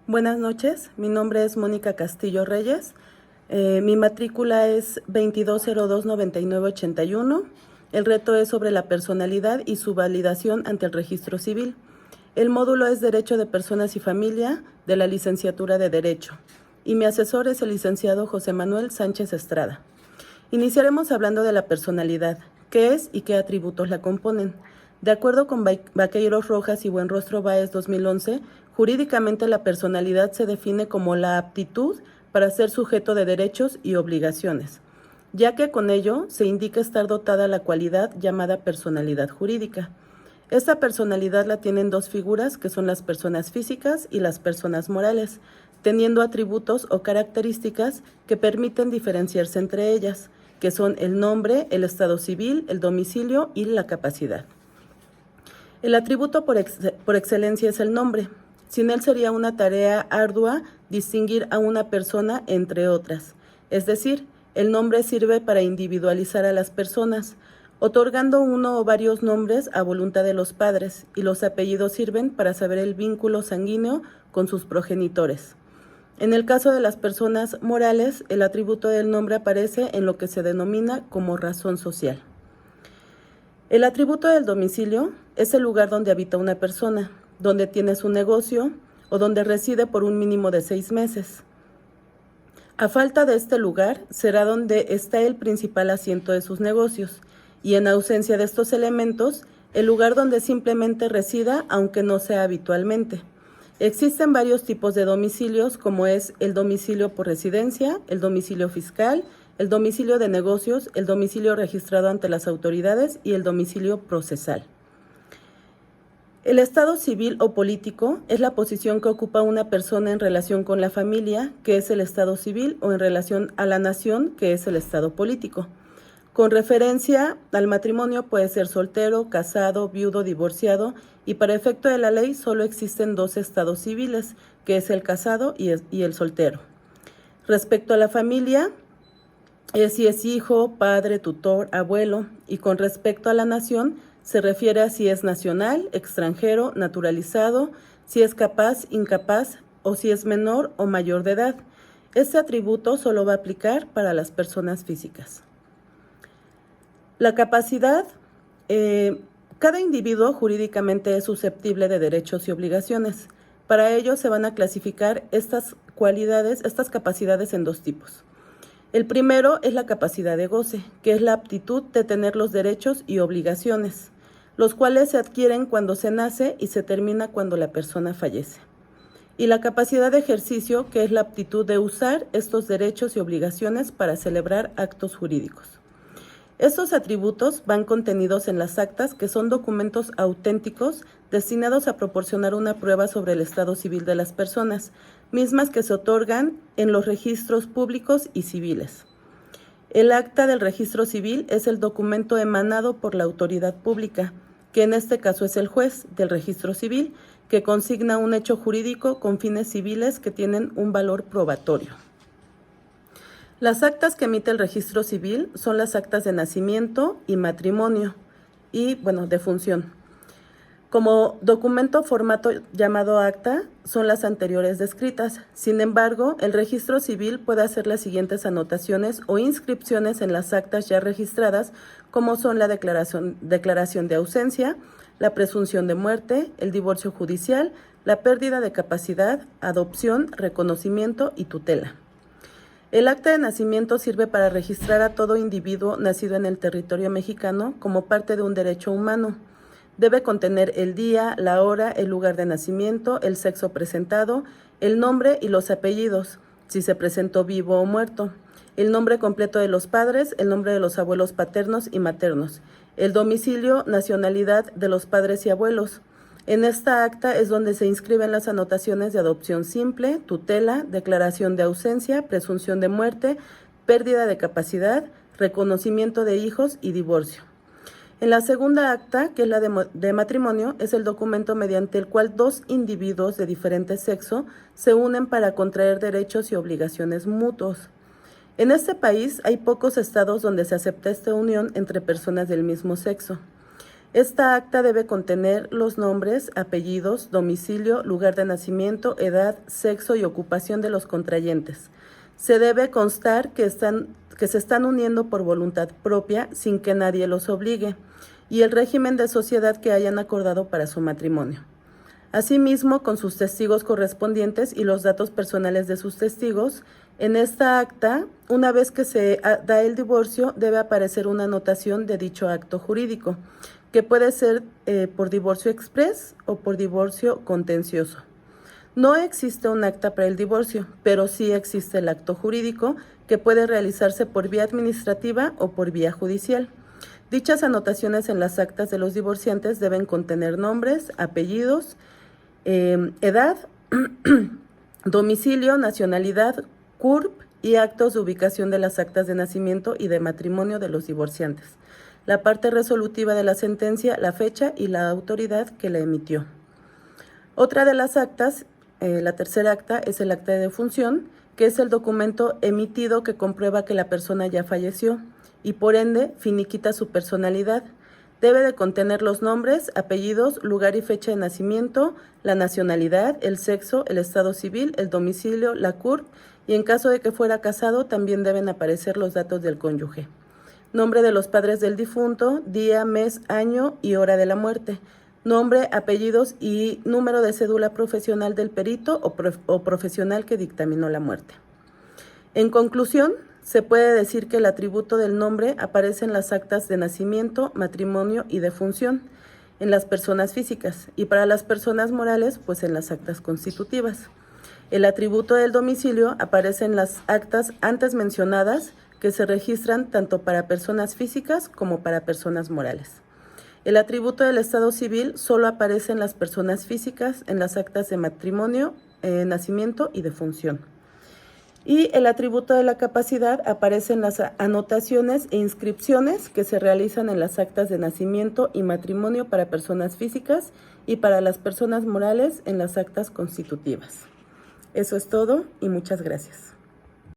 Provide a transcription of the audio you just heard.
Buenas noches, mi nombre es Mónica Castillo Reyes. Mi matrícula es 22029981. El reto es sobre la personalidad y su validación ante el registro civil. El módulo es Derecho de Personas y Familia de la Licenciatura de Derecho. Y mi asesor es el licenciado José Manuel Sánchez Estrada. Iniciaremos hablando de la personalidad, qué es y qué atributos la componen. De acuerdo con Vaqueiros Rojas y Buenrostro Báez 2011, jurídicamente la personalidad se define como la aptitud para ser sujeto de derechos y obligaciones, ya que con ello se indica estar dotada la cualidad llamada personalidad jurídica. Esta personalidad la tienen dos figuras, que son las personas físicas y las personas morales, teniendo atributos o características que permiten diferenciarse entre ellas, que son el nombre, el estado civil, el domicilio y la capacidad. El atributo por excelencia es el nombre. Sin él sería una tarea ardua distinguir a una persona entre otras. Es decir, el nombre sirve para individualizar a las personas, otorgando uno o varios nombres a voluntad de los padres, y los apellidos sirven para saber el vínculo sanguíneo con sus progenitores. En el caso de las personas morales, el atributo del nombre aparece en lo que se denomina como razón social. El atributo del domicilio es el lugar donde habita una persona, donde tiene su negocio o donde reside por un mínimo de 6 meses. A falta de este lugar, será donde está el principal asiento de sus negocios, y en ausencia de estos elementos, el lugar donde simplemente resida, aunque no sea habitualmente. Existen varios tipos de domicilios, como es el domicilio por residencia, el domicilio fiscal, el domicilio de negocios, el domicilio registrado ante las autoridades y el domicilio procesal. El estado civil o político es la posición que ocupa una persona en relación con la familia, que es el estado civil, o en relación a la nación, que es el estado político. Con referencia al matrimonio puede ser soltero, casado, viudo, divorciado, y para efecto de la ley solo existen dos estados civiles, que es el casado y el soltero. Respecto a la familia, si es hijo, padre, tutor, abuelo, y con respecto a la nación, se refiere a si es nacional, extranjero, naturalizado, si es capaz, incapaz, o si es menor o mayor de edad. Este atributo solo va a aplicar para las personas físicas. La capacidad, cada individuo jurídicamente es susceptible de derechos y obligaciones. Para ello se van a clasificar estas capacidades en dos tipos. El primero es la capacidad de goce, que es la aptitud de tener los derechos y obligaciones, los cuales se adquieren cuando se nace y se termina cuando la persona fallece. Y la capacidad de ejercicio, que es la aptitud de usar estos derechos y obligaciones para celebrar actos jurídicos. Estos atributos van contenidos en las actas, que son documentos auténticos destinados a proporcionar una prueba sobre el estado civil de las personas, mismas que se otorgan en los registros públicos y civiles. El acta del registro civil es el documento emanado por la autoridad pública, que en este caso es el juez del registro civil, que consigna un hecho jurídico con fines civiles que tienen un valor probatorio. Las actas que emite el registro civil son las actas de nacimiento y matrimonio y, defunción. Como documento formato llamado acta son las anteriores descritas. Sin embargo, el registro civil puede hacer las siguientes anotaciones o inscripciones en las actas ya registradas, como son la declaración de ausencia, la presunción de muerte, el divorcio judicial, la pérdida de capacidad, adopción, reconocimiento y tutela. El acta de nacimiento sirve para registrar a todo individuo nacido en el territorio mexicano como parte de un derecho humano. Debe contener el día, la hora, el lugar de nacimiento, el sexo presentado, el nombre y los apellidos, si se presentó vivo o muerto, el nombre completo de los padres, el nombre de los abuelos paternos y maternos, el domicilio, nacionalidad de los padres y abuelos. En esta acta es donde se inscriben las anotaciones de adopción simple, tutela, declaración de ausencia, presunción de muerte, pérdida de capacidad, reconocimiento de hijos y divorcio. En la segunda acta, que es la de matrimonio, es el documento mediante el cual dos individuos de diferente sexo se unen para contraer derechos y obligaciones mutuos. En este país hay pocos estados donde se acepta esta unión entre personas del mismo sexo. Esta acta debe contener los nombres, apellidos, domicilio, lugar de nacimiento, edad, sexo y ocupación de los contrayentes. Se debe constar que se están uniendo por voluntad propia sin que nadie los obligue, y el régimen de sociedad que hayan acordado para su matrimonio. Asimismo, con sus testigos correspondientes y los datos personales de sus testigos, en esta acta, una vez que se da el divorcio, debe aparecer una anotación de dicho acto jurídico, que puede ser por divorcio exprés o por divorcio contencioso. No existe un acta para el divorcio, pero sí existe el acto jurídico, que puede realizarse por vía administrativa o por vía judicial. Dichas anotaciones en las actas de los divorciantes deben contener nombres, apellidos, edad, domicilio, nacionalidad, CURP y actos de ubicación de las actas de nacimiento y de matrimonio de los divorciantes, la parte resolutiva de la sentencia, la fecha y la autoridad que la emitió. Otra de las actas, la tercera acta, es el acta de defunción, que es el documento emitido que comprueba que la persona ya falleció y por ende finiquita su personalidad. Debe de contener los nombres, apellidos, lugar y fecha de nacimiento, la nacionalidad, el sexo, el estado civil, el domicilio, la CURP, y en caso de que fuera casado también deben aparecer los datos del cónyuge. Nombre de los padres del difunto, día, mes, año y hora de la muerte. Nombre, apellidos y número de cédula profesional del perito o profesional que dictaminó la muerte. En conclusión, se puede decir que el atributo del nombre aparece en las actas de nacimiento, matrimonio y defunción, en las personas físicas, y para las personas morales, pues en las actas constitutivas. El atributo del domicilio aparece en las actas antes mencionadas, que se registran tanto para personas físicas como para personas morales. El atributo del estado civil solo aparece en las personas físicas, en las actas de matrimonio, nacimiento y defunción. Y el atributo de la capacidad aparece en las anotaciones e inscripciones que se realizan en las actas de nacimiento y matrimonio para personas físicas y para las personas morales en las actas constitutivas. Eso es todo y muchas gracias.